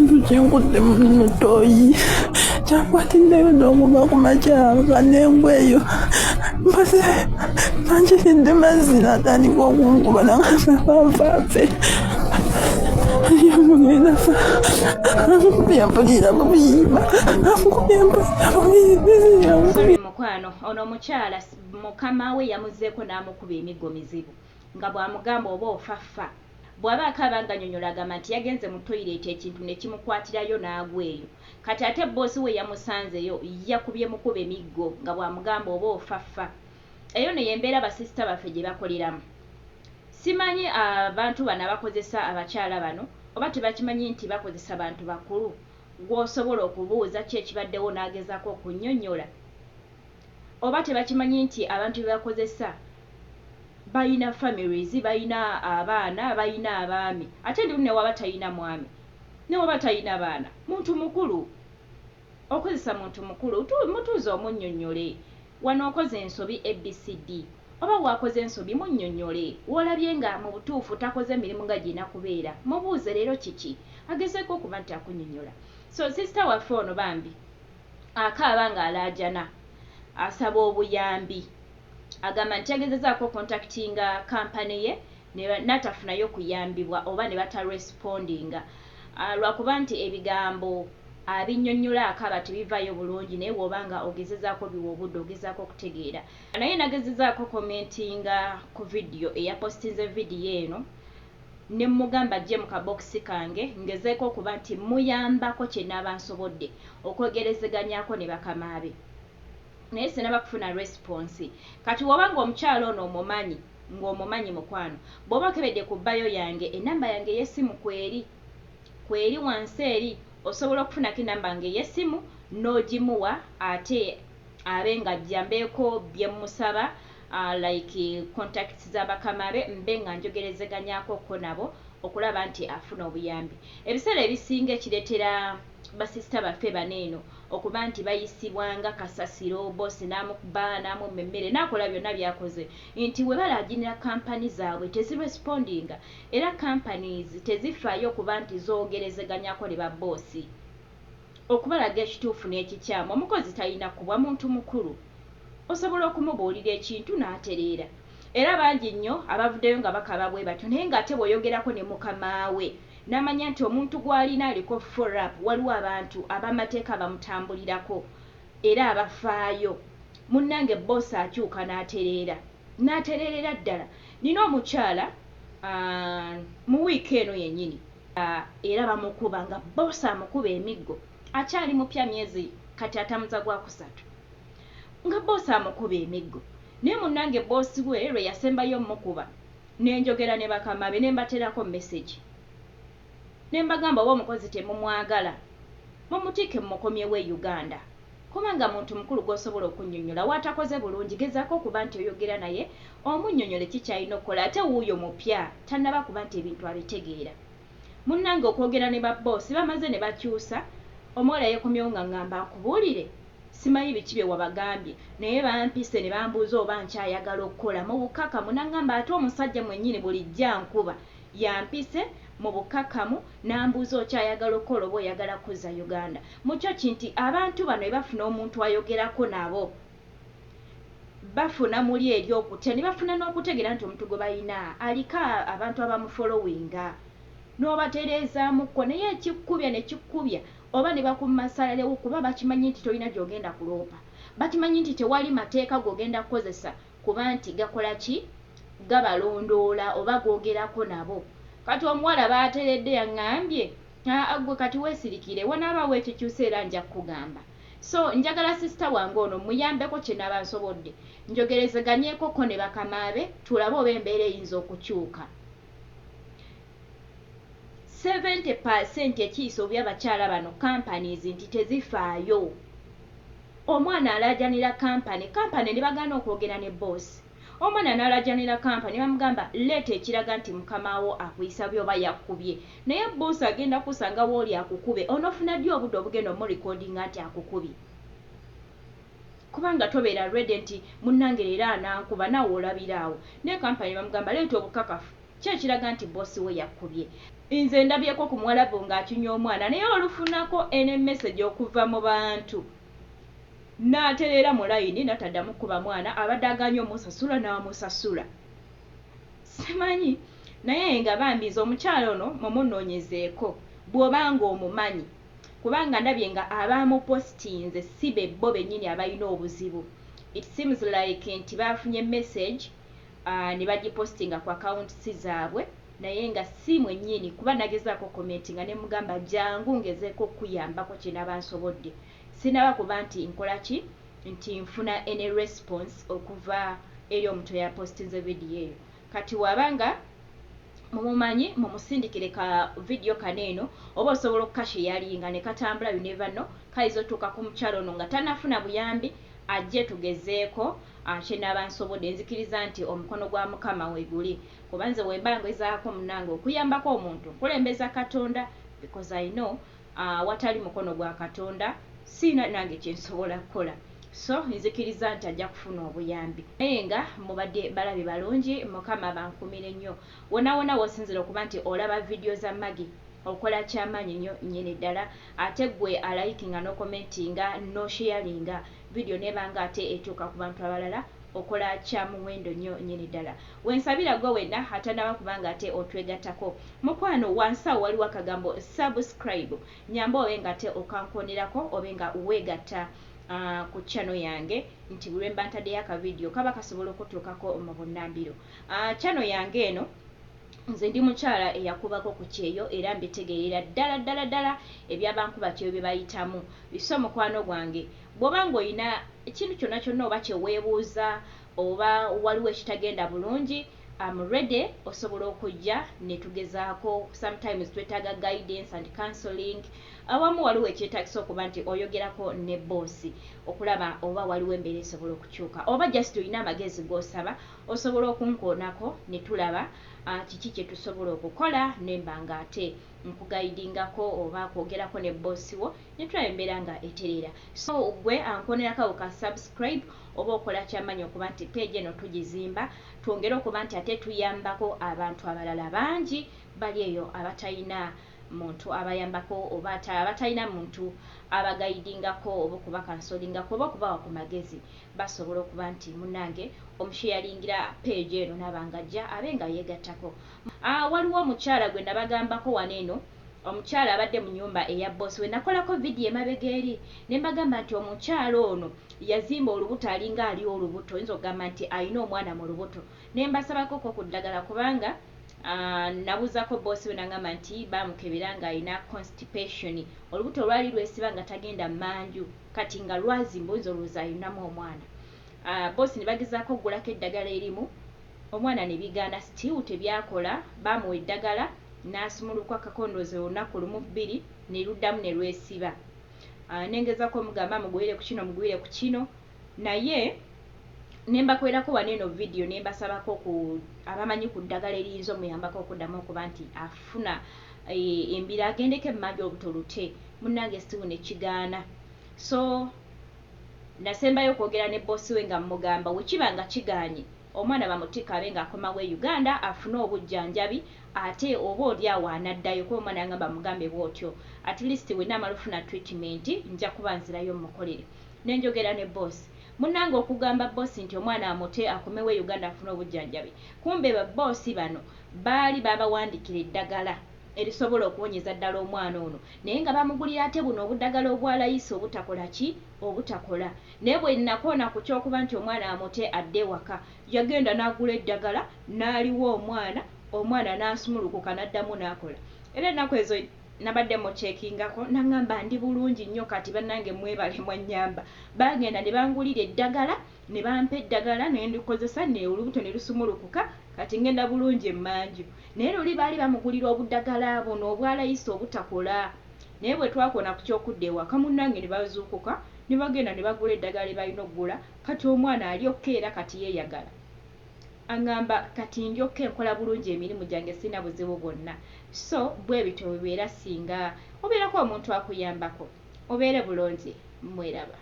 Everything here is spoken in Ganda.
Ekintu mutoyi kyakwatiddeyo n'okuva ku makyanga n'engweyo mpase manjiridde mazzi n'atandika okunkuba nangasafanfaafe yamugenda ankubye mpulira bubiyiba ankubye mpulira bubiyiba. Mukwano ono omukyala mukama we yamuzzeeko n'amukuba emiggo mizibu nga bw'amugamba oba ofaffa bw'aba akaaba nga nnyonnyola agamba nti yagenze mu toyireeti ekintu ne kimukwatirayo n'agwa eyo kati ate boosi we yamusanzeyo yakubye mukuba emiggo nga bw'amugamba oba ofaffa. Eyo ne yembeera basisita baffe gye bakoleramu. Simanyi abantu bano abakozesa abakyala bano oba tebakimanyi nti bakozesa bantu bakulu gw'osobola okubuuza ki ekibaddewo n'agezaako okunnyonnyola, oba tebakimanyi nti abantu be bakozesa bayina families, bayina abaana, bayina abaami, ate ndi ne waba talina mwami ne waba talina baana, muntu mukulu okozesa muntu mukulu mutuuze omunnyonnyole wano okoze ensobi ABCD oba wakoze ensobi munnyonnyole wolabye nga mu butuufu takoze emirimu nga gina kubeera mubuuze leero kiki agezeeko okuba nti akunnyonnyola. So sister waffe ono bambi akaaba nga alaajana asaba obuyambi agamba nti yagezezaako contactinga kampani ye n'atafunayo kuyambibwa oba ne batarespondinga lwakuba nti ebigambo abinnyonnyola akaba tebivaayo bulungi naye bw'oba nga ogezezaako biwa obudde ogezaako okutegeera. Naye nagezezaako commentinga ku vidiyo eyapostinze vidiyo eno ne mugamba ajje mu kabokisi kange ngezeeko okuba nti muyambako kye naaba nsobodde okwegerezeganyako ne bakama be naye sinaba kufuna response. Kati woba ng'omukyalo ono omumanyi ng'omumanyi mukwano bw'oba okebedde ku bbayo yange enamba yange ey'essimu kweri wansi eri osobola okufunako enamba yange ey'essimu n'ogimuwa ate abe nga ajjambeeko bye musaba like contacts z'abakama be mbe nga njogerezeganyako nabo okulaba nti afuna obuyambi. Ebiseera ebisinga ekireetera basisita baffe baneeno okuba nti bayisibwanga kasasiro boosi n'amukuba n'amumma emmere n'akola byonna byakoze nti we balaaginira kampani zaabwe tezirespondinga era companies tezifaayo okuba nti zoogerezeganyako ne babboosi okubalaga ekituufu n'ekikyamu. Omukozi talina kubwa muntu mukulu osobola okumubuulira ekintu n'atereera era bangi nnyo abavuddeyo nga bakaba bwe batyo naye ng'ate bw'oyogerako ne mukama we n'amanya nti omuntu gw'alina aliko follow-up waliwo abantu ab'amateeka bamutambulirako era abafaayo munnange boosi akyuka n'atereerera ddala. Nina omukyala mu wiiki eno yennyini era bamukuba nga boosi amukuba emiggo akyali mupya myezi kati atamuza gwa kusatu nga boosi amukuba emiggo naye munnange boosi we lwe yasembayo mukuba n'enjogera ne bakama be ne mbaterako message ne mbagamba oba omukozi temumwagala mumutiike mumukomyewo e Uganda kubanga muntu mukulu gw'osobola okunnyonnyola watakoze bulungi gezaako okuba nti oyogera naye omunnyonnyole kikyalina okukola ate wuuyo mupya tannaba kuba nti ebintu abitegeera. Munnange okwogera ne babboosi bamaze ne bakyusa omuwala yeekomyewo nga ngamba nkubuulire simanyi biki bye wabagambye naye bampise ne bambuuza oba nkyayagala okukola mu bukakamu nangamba ate omusajja mwennyini bulijja nkuba yampise mu bukakamu n'ambuuza okyayagala okukola oba oyagala kuzza Uganda. Mukyo kinti abantu bano bafuna omuntu ayogerako nabo bafuna muli eri okutya ne bafuna n'okutegeera nti omuntu gwe balina aliko abantu abamufolowinga n'obatereezamukko naye ekikkubya ne kikkubya oba ne bakumasalewo kuba bakimanyi nti tolina gy'ogenda kuloopa bakimanyi nti tewali mateeka g'ogenda kukozesa kuba nti gakola ki gabalondoola oba googerako nabo. Kati omuwala baateredde yaŋŋambye gwe kati weesirikire wanaaba weekikyusa era nja kukugamba. So njagala sisita wange ono muyambeko kye naaba nsobodde njogerezeganyekoko ne bakama be tulabe oba embeera eyinza okukyuka. 70% ekiyiso by'abakyala bano companies nti tezifaayo. Omwana alaajanira kampani ne bagaana okwogera ne boosi. Omwana n'alaajanira kampani bamugamba leeta ekiraga nti mukamawo akuyisa byoba yakubye naye boosi agenda kusanga wooli akukube onofuna ddi obudde obugenda omurekodinga nti akukubye kubanga tobeera ready nti munnange leero anankuba nawe olabiraawo naye kampani bamugamba leeta obukakafu ki ekiraga nti boosi we yakubye. nze ndabyeko ku Mwarabu ng'akinya omwana naye olufunako ene message okuva mu bantu n'atereera mu layini n'ataddamu kuba mwana abadde aganya omusasula n'amusasula simanyi naye nga bambiza omukyalo ono mumunoonyezeeko bw'obanga omumanyi kubanga ndabye nga abamupositinze si be bo bennyini abalina obuzibu. It seems like nti bafunye message ne bagipostinga ku akawunti zaabwe naye nga si mwennyini kuba nagezaako commentinga ne mugamba jangu ngezeeko okuyambako kye naba nsobodde. Sinaba kuba nti nkola ki nti nfuna any response okuva eri omuntu eyapostinze vidiyo eyo. Kati wabanga mumumanyi mumusindikire ka video kaneeno oba osobola okukasha yalinga ne katambula you never know kaizo tuka ku mukyalo ono nga tanafuna buyambi ajje tugezeeko kye naba nsobodde nzikiriza nti omukono gwa Mukama weguli kubanze wembanga ezaako munange okuyambako omuntu kulembeza Katonda because I know watali mukono gwa Katonda sina nange kye nsobola kukola. So nzikiriza nti ajja kufuna obuyambi naye nga mubadde balabi balungi Mukama bankumire nnyo wona wosinzira okuba nti olaba video za Maggie okola kyamaanyi nnyo nnyini ddala ate gwe alayikinga n'okomentinga n'osharinga video nebanga ate etuuka ku bantu abalala okola kyamuwendo nnyo nnyini ddala. Wensabira gwe wenna atanaba kubanga ate otwegattako mukwano wansi awo waliwo akagambo subscribe nyamba obe nga ate okankonerako obe nga weegatta ku channel yange nti bwe mba ntaddeyo akavidiyo kaba kasobola okutuukako mu bunnambiro. Channel yange eno nze ndi mukyala eyakubako ku kyeyo era mbitegeerera ddala ebyabankuba kyeyo bye bayitamu biso mukwano gwange bw'oba ng'olina ekintu kyonna kyonna oba kye weebuuza oba waliwo ekitagenda bulungi I'm ready osobola okujja ne tugezaako sometimes twetaaga guidance and counseling awamu waliwo ekyetagisa okuba nti oyogerako ne bossi okulaba oba waliwo embeera esobola okukyuka oba just olina amagezi g'osaba osobola okunkoonako ne tulaba kiki kye tusobola okukola nemba nga ate nkugaidingako oba kwogerako ne bossi wo ne tulaba embeera nga eterera. So gwe ankonerako ka subscribe oba okola kyamaanyi okuba nti page eno tugizimba twongere okuba nti ate tuyambako abantu abalala bangi bali eyo abatalina muntu abayambako oba abatalina muntu abagaidingako oba okuba kansolingako oba okubawa ku magezi basobola okuba nti munange omusharingira page eno nabangajja abe nga yeegattako. Waliwo omukyala gwe nabagambako waneeno omukyala abadde mu nyumba eya boss we nakolako video emabega eri ne mbagamba nti omukyala ono yazimba olubuto alinga ali olubuto oyinza okugamba nti alina omwana mu lubuto ne mbasabako ku ddagala kubanga nabuzako boss we nangamba nti bamukebera nga alina constipation olubuto lwali lwesiba nga tagenda manju kati nga lwazimba oyinza olowooza alinamu omwana. Boss ne bagezaako oggulako eddagala erimu omwana ne bigaana still tebyakola bamuwa eddagala n'asumuluka akakondoozi olunaku lumu bbiri ne luddamu ne lwesiba. Nengezako omugamba mugwire ku kino naye nembakwerako waneeno video nembasabako ku abamanyi ku ddagala eriyinza omuyambako okuddamu okuba nti afuna embira agendeko emmanju obuto lute munnange still ne kigaana. So nasembayo okwogera ne bossi we nga mugamba wekiba nga kigaanye omwana bamutika abe nga akomawo e Uganda afune obujjanjabi ate oba oli awo anaddayo kuba omwana yangamba mugambe bw'otyo at least we namalufuna treatment nja kuba nzirayo mukolere. Nenjogera ne boss munnange okugamba boss nti omwana amute akomewo e Uganda afune obujjanjabi kumbe ba boss bano baali babawandikira eddagala erisobola okuwonyeza ddala omwana ono naye nga bamugulira ate buno obuddagala obwalayisa obutakola ki obutakola. Naye bwe nakoona ku kyokuba nti omwana amute adde waka yagenda n'agula eddagala n'aliwo omwana n'asumulukuka n'addamu n'akola. Era ennaku ezo nabadde mukyekingako nangamba ndi bulungi nnyo kati bannange mwebale mwannyamba bagenda ne bangulira eddagala ne bampa eddagala ne ndikozesa ne olubuto ne lusumulukuka kati ngenda bulungi emmanju. Naye luli baali bamugulira obuddagala buno obwalayisa obutakola naye bwe twakona ku kyokudda ewaka munnange ne bazuukuka ne bagenda ne bagula eddagala lye balina okugula kati omwana alyokka era kati yeeyagala angamba kati ndyokke enkola bulungi emirimu gyange sina buzibu bwonna. So bwe bityo bibeera singa obeerako omuntu akuyambako obeere bulungi mweraba.